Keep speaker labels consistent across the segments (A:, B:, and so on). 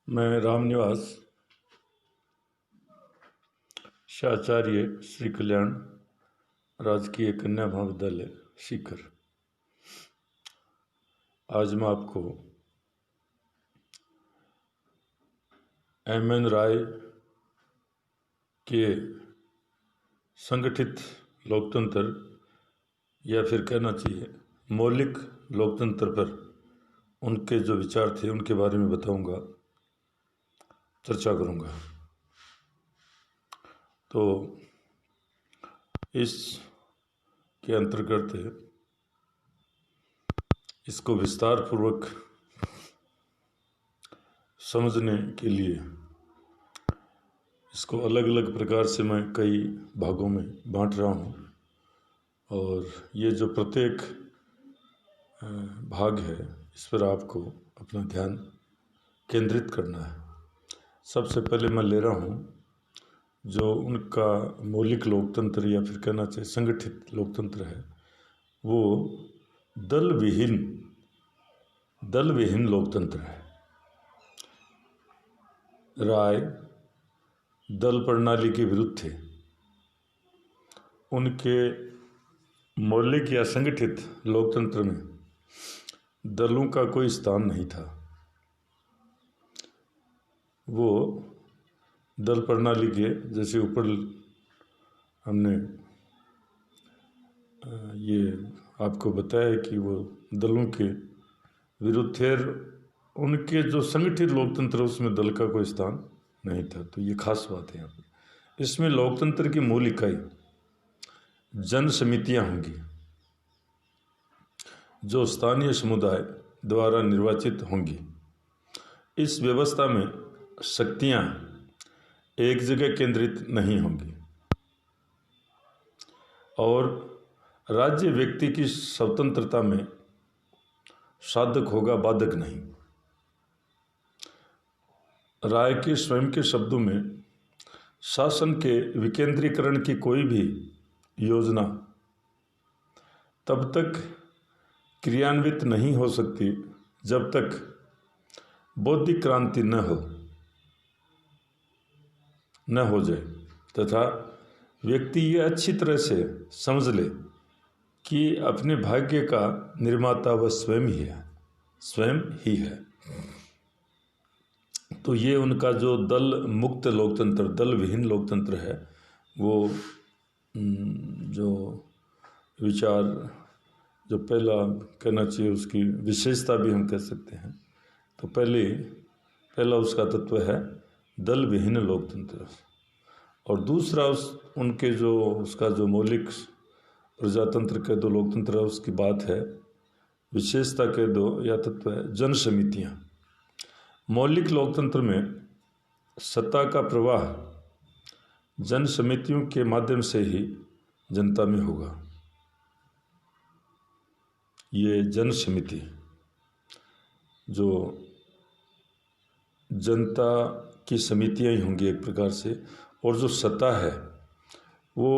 A: मैं रामनिवास शाचार्य श्री कल्याण राजकीय कन्या महाविद्यालय सीकर। आज मैं आपको एम एन राय के संगठित लोकतंत्र या फिर कहना चाहिए मौलिक लोकतंत्र पर उनके जो विचार थे उनके बारे में बताऊंगा, चर्चा करूंगा। तो इस के अंतर्गत इसको विस्तार पूर्वक समझने के लिए इसको अलग अलग प्रकार से मैं कई भागों में बांट रहा हूँ, और ये जो प्रत्येक भाग है इस पर आपको अपना ध्यान केंद्रित करना है। सबसे पहले मैं ले रहा हूँ जो उनका मौलिक लोकतंत्र या फिर कहना चाहिए संगठित लोकतंत्र है, वो दल विहीन लोकतंत्र है। राय दल प्रणाली के विरुद्ध थे। उनके मौलिक या संगठित लोकतंत्र में दलों का कोई स्थान नहीं था। वो दल प्रणाली के जैसे ऊपर हमने ये आपको बताया कि वो दलों के विरुद्ध थे, उनके जो संगठित लोकतंत्र उसमें दल का कोई स्थान नहीं था। तो ये खास बात है यहाँ पर। इसमें लोकतंत्र की मूल इकाई जन समितियाँ होंगी जो स्थानीय समुदाय द्वारा निर्वाचित होंगी। इस व्यवस्था में शक्तियाँ एक जगह केंद्रित नहीं होंगी और राज्य व्यक्ति की स्वतंत्रता में साधक होगा, बाधक नहीं। राय के स्वयं के शब्दों में शासन के विकेंद्रीकरण की कोई भी योजना तब तक क्रियान्वित नहीं हो सकती जब तक बौद्धिक क्रांति न हो जाए तथा व्यक्ति ये अच्छी तरह से समझ ले कि अपने भाग्य का निर्माता वह स्वयं ही है। तो ये उनका जो दल मुक्त लोकतंत्र, दल विहीन लोकतंत्र है, वो जो विचार जो पहला कहना चाहिए उसकी विशेषता भी हम कह सकते हैं। तो पहला उसका तत्व है दल विहीन लोकतंत्र, और दूसरा उनके जो उसका जो मौलिक प्रजातंत्र के दो लोकतंत्र है उसकी बात है, विशेषता के दो या तत्व है जन समितियाँ। मौलिक लोकतंत्र में सत्ता का प्रवाह जन समितियों के माध्यम से ही जनता में होगा। ये जन समिति जो जनता की समितियाँ ही होंगी एक प्रकार से, और जो सत्ता है वो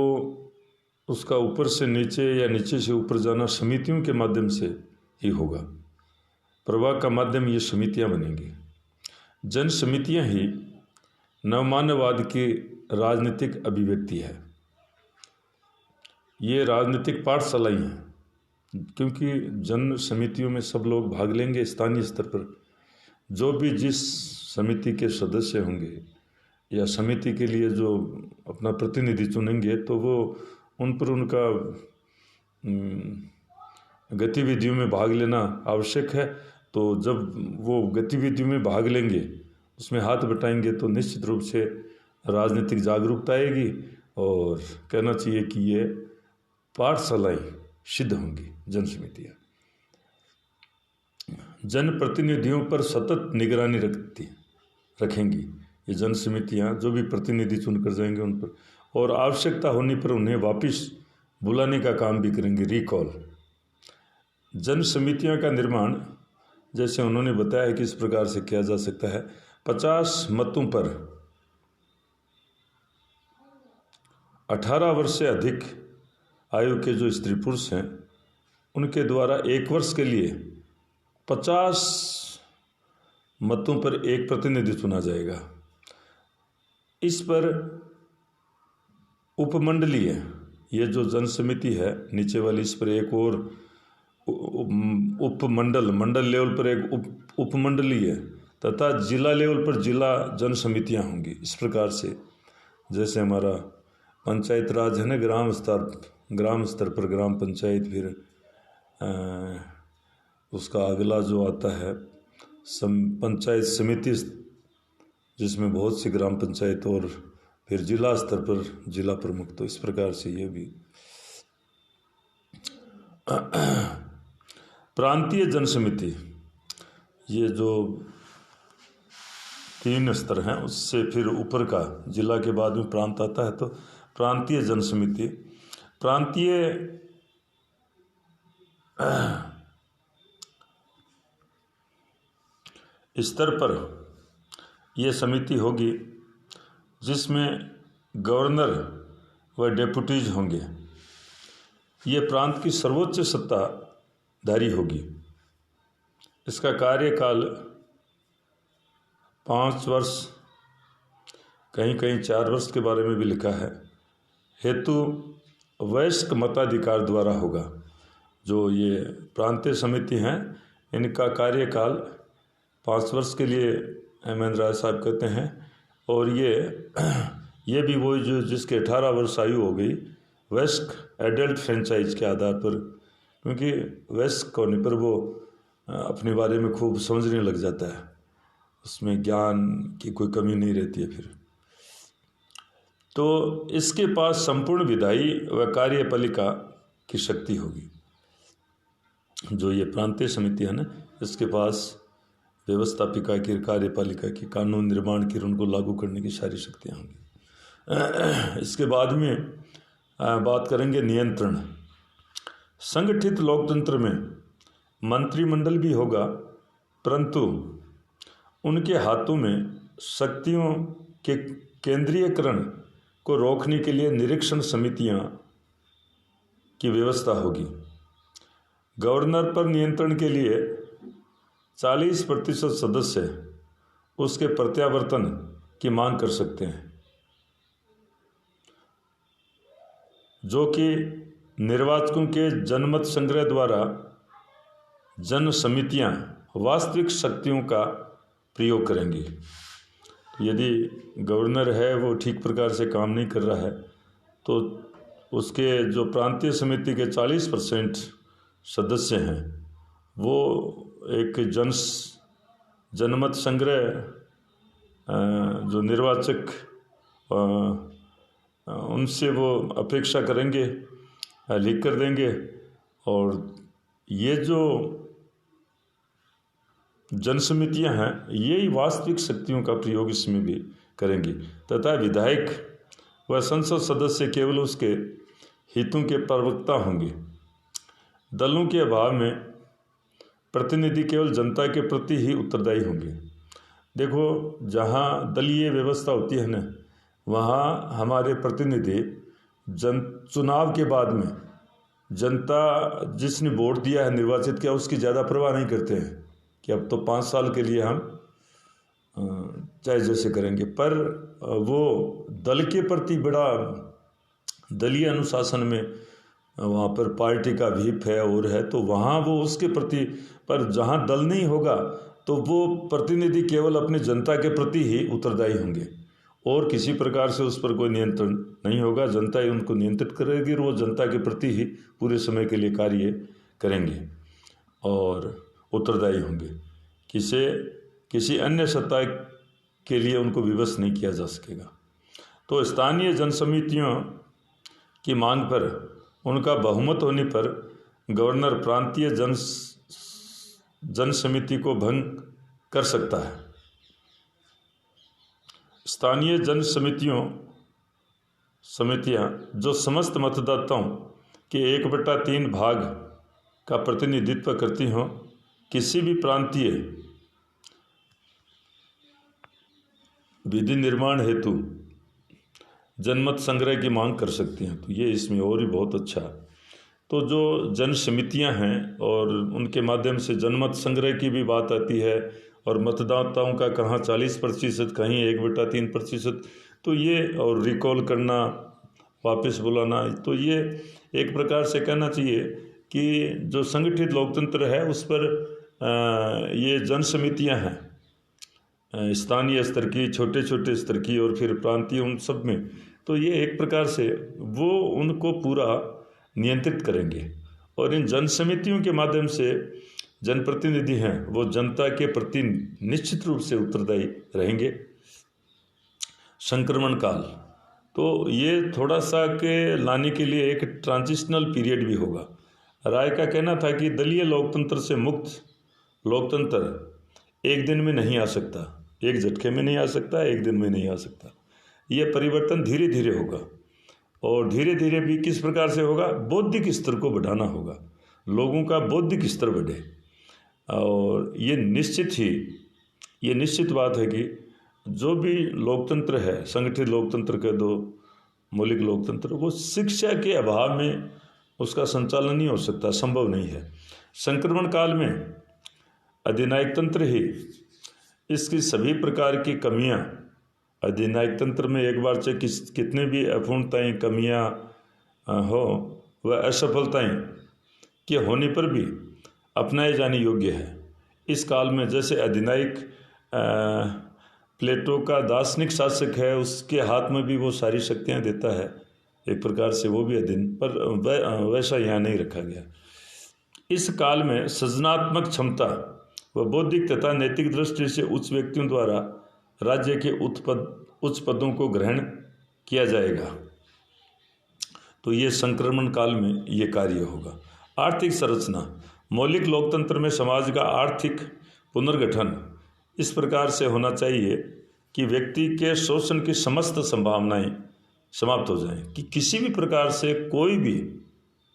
A: उसका ऊपर से नीचे या नीचे से ऊपर जाना समितियों के माध्यम से ही होगा। प्रवाह का माध्यम ये समितियाँ बनेंगी। जन समितियाँ ही नवमानववाद की राजनीतिक अभिव्यक्ति है। ये राजनीतिक पाठशालाएँ हैं, क्योंकि जन समितियों में सब लोग भाग लेंगे। स्थानीय स्तर पर जो भी जिस समिति के सदस्य होंगे या समिति के लिए जो अपना प्रतिनिधि चुनेंगे, तो वो उन पर उनका गतिविधियों में भाग लेना आवश्यक है। तो जब वो गतिविधियों में भाग लेंगे, उसमें हाथ बटाएंगे, तो निश्चित रूप से राजनीतिक जागरूकता आएगी और कहना चाहिए कि ये पाठशालाएँ सिद्ध होंगी। जन समितियाँ जनप्रतिनिधियों पर सतत निगरानी रखेंगी। ये जन समितियाँ जो भी प्रतिनिधि चुनकर जाएंगे उन पर, और आवश्यकता होने पर उन्हें वापस बुलाने का काम भी करेंगे, रिकॉल। जन समितियों का निर्माण जैसे उन्होंने बताया कि इस प्रकार से किया जा सकता है। 50 मतों पर 18 वर्ष से अधिक आयु के जो स्त्री पुरुष हैं उनके द्वारा 1 वर्ष के लिए 50 मतों पर एक प्रतिनिधि चुना जाएगा। इस पर उपमंडलीय, ये जो जन समिति है नीचे वाली, इस पर एक और मंडल लेवल पर एक उपमंडलीय तथा जिला लेवल पर जिला जन समितियाँ होंगी। इस प्रकार से जैसे हमारा पंचायत राज है ना, ग्राम स्तर पर ग्राम पंचायत, फिर उसका अगला जो आता है पंचायत समिति, जिसमें बहुत सी ग्राम पंचायत, और फिर जिला स्तर पर जिला प्रमुख। तो इस प्रकार से ये भी प्रांतीय जन समिति, ये जो 3 स्तर हैं, उससे फिर ऊपर का जिला के बाद में प्रांत आता है। तो प्रांतीय जन समिति, प्रांतीय स्तर पर यह समिति होगी जिसमें गवर्नर व डेप्यूटीज होंगे। ये प्रांत की सर्वोच्च सत्ताधारी होगी। इसका कार्यकाल 5 वर्ष, कहीं कहीं 4 वर्ष के बारे में भी लिखा है, हेतु वयस्क मताधिकार द्वारा होगा। जो ये प्रांतीय समिति हैं, इनका कार्यकाल 5 वर्ष के लिए महेंद्र राय साहब कहते हैं। और ये भी वो जो जिसके 18 वर्ष आयु हो गई, वयस्क एडल्ट फ्रेंचाइज के आधार पर, क्योंकि वयस्क होने पर वो अपने बारे में खूब समझने लग जाता है, उसमें ज्ञान की कोई कमी नहीं रहती है फिर। तो इसके पास संपूर्ण विधायी व कार्यपालिका की शक्ति होगी। जो ये प्रांतीय समिति है ना, इसके पास व्यवस्थापिका की, कार्यपालिका की, कानून निर्माण की, उनको लागू करने की सारी शक्तियाँ होंगी। इसके बाद में बात करेंगे नियंत्रण। संगठित लोकतंत्र में मंत्रिमंडल भी होगा, परंतु उनके हाथों में शक्तियों के केंद्रीयकरण को रोकने के लिए निरीक्षण समितियां की व्यवस्था होगी। गवर्नर पर नियंत्रण के लिए 40% सदस्य उसके प्रत्यावर्तन की मांग कर सकते हैं, जो कि निर्वाचकों के जनमत संग्रह द्वारा जन समितियां वास्तविक शक्तियों का प्रयोग करेंगी। यदि गवर्नर है वो ठीक प्रकार से काम नहीं कर रहा है, तो उसके जो प्रांतीय समिति के 40% सदस्य हैं, वो एक जनमत संग्रह जो निर्वाचक उनसे वो अपेक्षा करेंगे, लिख कर देंगे, और ये जो जन समितियाँ हैं, यही वास्तविक शक्तियों का प्रयोग इसमें भी करेंगी। तथा विधायक व संसद सदस्य केवल उसके हितों के प्रवक्ता होंगे। दलों के अभाव में प्रतिनिधि केवल जनता के प्रति ही उत्तरदायी होंगे। देखो, जहाँ दलीय व्यवस्था होती है ना, वहाँ हमारे प्रतिनिधि चुनाव के बाद में जनता जिसने वोट दिया है, निर्वाचित किया, उसकी ज़्यादा परवाह नहीं करते हैं कि अब तो 5 साल के लिए हम चाहे जैसे करेंगे। पर वो दल के प्रति बड़ा दलीय अनुशासन में, वहाँ पर पार्टी का व्हीप है और है, तो वहाँ वो उसके प्रति, पर जहाँ दल नहीं होगा तो वो प्रतिनिधि केवल अपने जनता के प्रति ही उत्तरदायी होंगे, और किसी प्रकार से उस पर कोई नियंत्रण नहीं होगा। जनता ही उनको नियंत्रित करेगी और वो जनता के प्रति ही पूरे समय के लिए कार्य करेंगे और उत्तरदायी होंगे। किसी अन्य सत्ता के लिए उनको विवश नहीं किया जा सकेगा। तो स्थानीय जन समितियों की मांग पर, उनका बहुमत होने पर गवर्नर प्रांतीय जन समिति को भंग कर सकता है। स्थानीय जन समितियां जो समस्त मतदाताओं के 1/3 भाग का प्रतिनिधित्व करती हों, किसी भी प्रांतीय विधि निर्माण हेतु जनमत संग्रह की मांग कर सकती हैं। तो ये इसमें और भी बहुत अच्छा। तो जो जन समितियां हैं और उनके माध्यम से जनमत संग्रह की भी बात आती है, और मतदाताओं का कहाँ 40%, कहीं 1/3%, तो ये और रिकॉल करना, वापस बुलाना, तो ये एक प्रकार से कहना चाहिए कि जो संगठित लोकतंत्र है उस पर ये जन समितियाँ हैं, स्थानीय स्तर की, छोटे छोटे स्तर की और फिर प्रांतीय, उन सब में, तो ये एक प्रकार से वो उनको पूरा नियंत्रित करेंगे। और इन जन समितियों के माध्यम से जनप्रतिनिधि हैं वो जनता के प्रति निश्चित रूप से उत्तरदायी रहेंगे। संक्रमण काल, तो ये थोड़ा सा के लाने के लिए एक ट्रांजिशनल पीरियड भी होगा। राय का कहना था कि दलीय लोकतंत्र से मुक्त लोकतंत्र एक दिन में नहीं आ सकता, एक झटके में नहीं आ सकता, एक दिन में नहीं आ सकता। ये परिवर्तन धीरे धीरे होगा, और धीरे धीरे भी किस प्रकार से होगा? बौद्धिक स्तर को बढ़ाना होगा, लोगों का बौद्धिक स्तर बढ़े। और ये निश्चित बात है कि जो भी लोकतंत्र है, संगठित लोकतंत्र के दो मौलिक लोकतंत्र, वो शिक्षा के अभाव में उसका संचालन नहीं हो सकता, संभव नहीं है। संक्रमण काल में अधिनायक तंत्र ही इसकी सभी प्रकार की कमियां, अधिनायक तंत्र में एक बार चाहे कितने भी अपूर्णताएं, कमियां हो, वह असफलताएं के होने पर भी अपनाए जाने योग्य है। इस काल में जैसे अधिनायक प्लेटो का दार्शनिक शासक है, उसके हाथ में भी वो सारी शक्तियां देता है, एक प्रकार से वो भी अधीन, पर वैसा यहाँ नहीं रखा गया। इस काल में सृजनात्मक क्षमता व बौद्धिक तथा नैतिक दृष्टि से उच्च व्यक्तियों द्वारा राज्य के उच्च पदों को ग्रहण किया जाएगा। तो ये संक्रमण काल में ये कार्य होगा। आर्थिक संरचना, मौलिक लोकतंत्र में समाज का आर्थिक पुनर्गठन इस प्रकार से होना चाहिए कि व्यक्ति के शोषण की समस्त संभावनाएं समाप्त हो जाएं, कि किसी भी प्रकार से कोई भी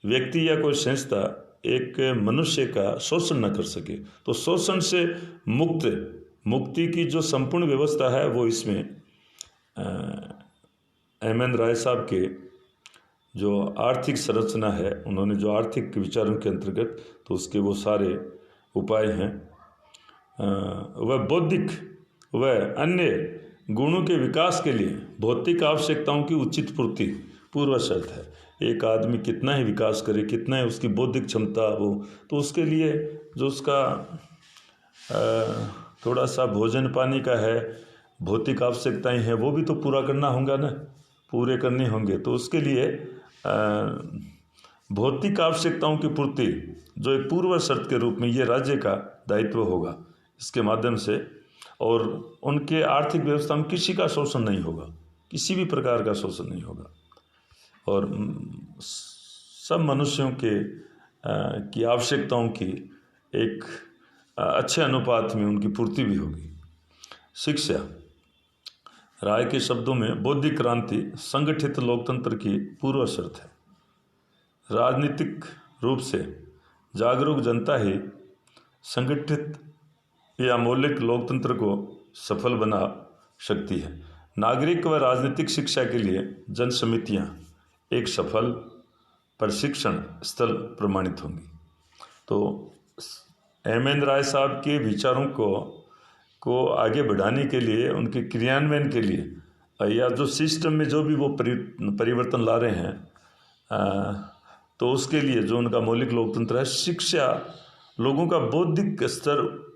A: व्यक्ति या कोई संस्था एक मनुष्य का शोषण न कर सके। तो शोषण से मुक्ति की जो संपूर्ण व्यवस्था है वो इसमें एम.एन. राय साहब के जो आर्थिक संरचना है, उन्होंने जो आर्थिक विचारों के अंतर्गत, तो उसके वो सारे उपाय हैं। वह बौद्धिक व अन्य गुणों के विकास के लिए भौतिक आवश्यकताओं की उचित पूर्ति पूर्व शर्त है। एक आदमी कितना ही विकास करे, कितना ही उसकी बौद्धिक क्षमता हो, तो उसके लिए जो उसका थोड़ा सा भोजन पानी का है, भौतिक आवश्यकताएं हैं, वो भी तो पूरा करना होगा ना, पूरे करने होंगे। तो उसके लिए भौतिक आवश्यकताओं की पूर्ति जो एक पूर्व शर्त के रूप में ये राज्य का दायित्व होगा, इसके माध्यम से, और उनके आर्थिक व्यवस्था में किसी का शोषण नहीं होगा, किसी भी प्रकार का शोषण नहीं होगा, और सब मनुष्यों के की आवश्यकताओं की एक अच्छे अनुपात में उनकी पूर्ति भी होगी। शिक्षा, राय के शब्दों में बौद्धिक क्रांति संगठित लोकतंत्र की पूर्व शर्त है। राजनीतिक रूप से जागरूक जनता ही संगठित या मौलिक लोकतंत्र को सफल बना सकती है। नागरिक व राजनीतिक शिक्षा के लिए जन समितियाँ एक सफल प्रशिक्षण स्थल प्रमाणित होंगी। तो एम.एन. राय साहब के विचारों को आगे बढ़ाने के लिए, उनके क्रियान्वयन के लिए, या जो सिस्टम में जो भी वो परिवर्तन ला रहे हैं, तो उसके लिए जो उनका मौलिक लोकतंत्र है, शिक्षा, लोगों का बौद्धिक स्तर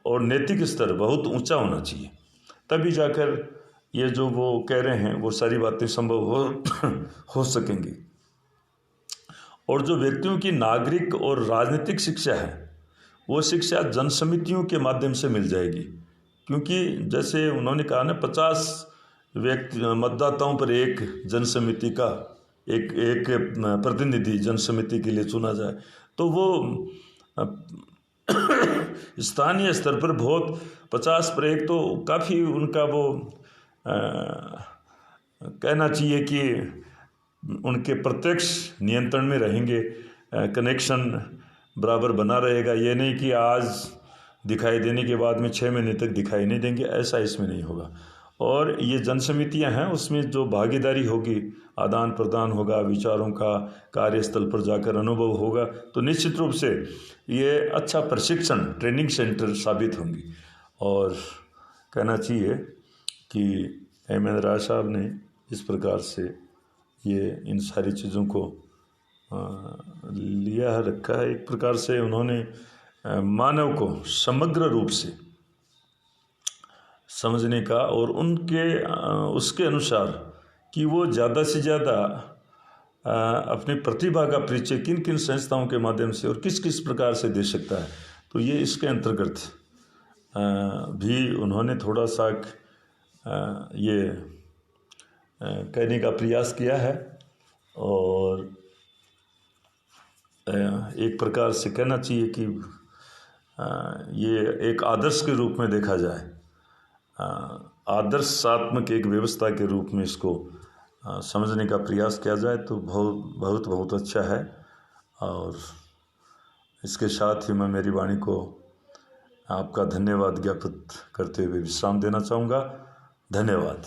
A: और नैतिक स्तर बहुत ऊंचा होना चाहिए, तभी जाकर ये जो वो कह रहे हैं वो सारी बातें संभव हो सकेंगी। और जो व्यक्तियों की नागरिक और राजनीतिक शिक्षा है, वो शिक्षा जन समितियों के माध्यम से मिल जाएगी, क्योंकि जैसे उन्होंने कहा ना, 50 व्यक्ति मतदाताओं पर एक जन समिति का एक प्रतिनिधि जन समिति के लिए चुना जाए, तो वो स्थानीय स्तर पर बहुत 50 पर एक तो काफ़ी उनका वो कहना चाहिए कि उनके प्रत्यक्ष नियंत्रण में रहेंगे, कनेक्शन बराबर बना रहेगा। ये नहीं कि आज दिखाई देने के बाद में 6 महीने तक दिखाई नहीं देंगे, ऐसा इसमें नहीं होगा। और ये जन समितियाँ हैं, उसमें जो भागीदारी होगी, आदान प्रदान होगा विचारों का, कार्यस्थल पर जाकर अनुभव होगा, तो निश्चित रूप से ये अच्छा प्रशिक्षण ट्रेनिंग सेंटर साबित होंगी। और कहना चाहिए कि अहमद राय साहब ने इस प्रकार से ये इन सारी चीज़ों को लिया है, रखा है। एक प्रकार से उन्होंने मानव को समग्र रूप से समझने का और उनके उसके अनुसार कि वो ज़्यादा से ज़्यादा अपनी प्रतिभा का परिचय किन किन संस्थाओं के माध्यम से और किस किस प्रकार से दे सकता है, तो ये इसके अंतर्गत भी उन्होंने थोड़ा सा ये कहने का प्रयास किया है। और एक प्रकार से कहना चाहिए कि ये एक आदर्श के रूप में देखा जाए, आदर्शात्मक एक व्यवस्था के रूप में इसको समझने का प्रयास किया जाए तो बहुत बहुत अच्छा है। और इसके साथ ही मैं मेरी वाणी को आपका धन्यवाद ज्ञापित करते हुए विश्राम देना चाहूँगा। धन्यवाद।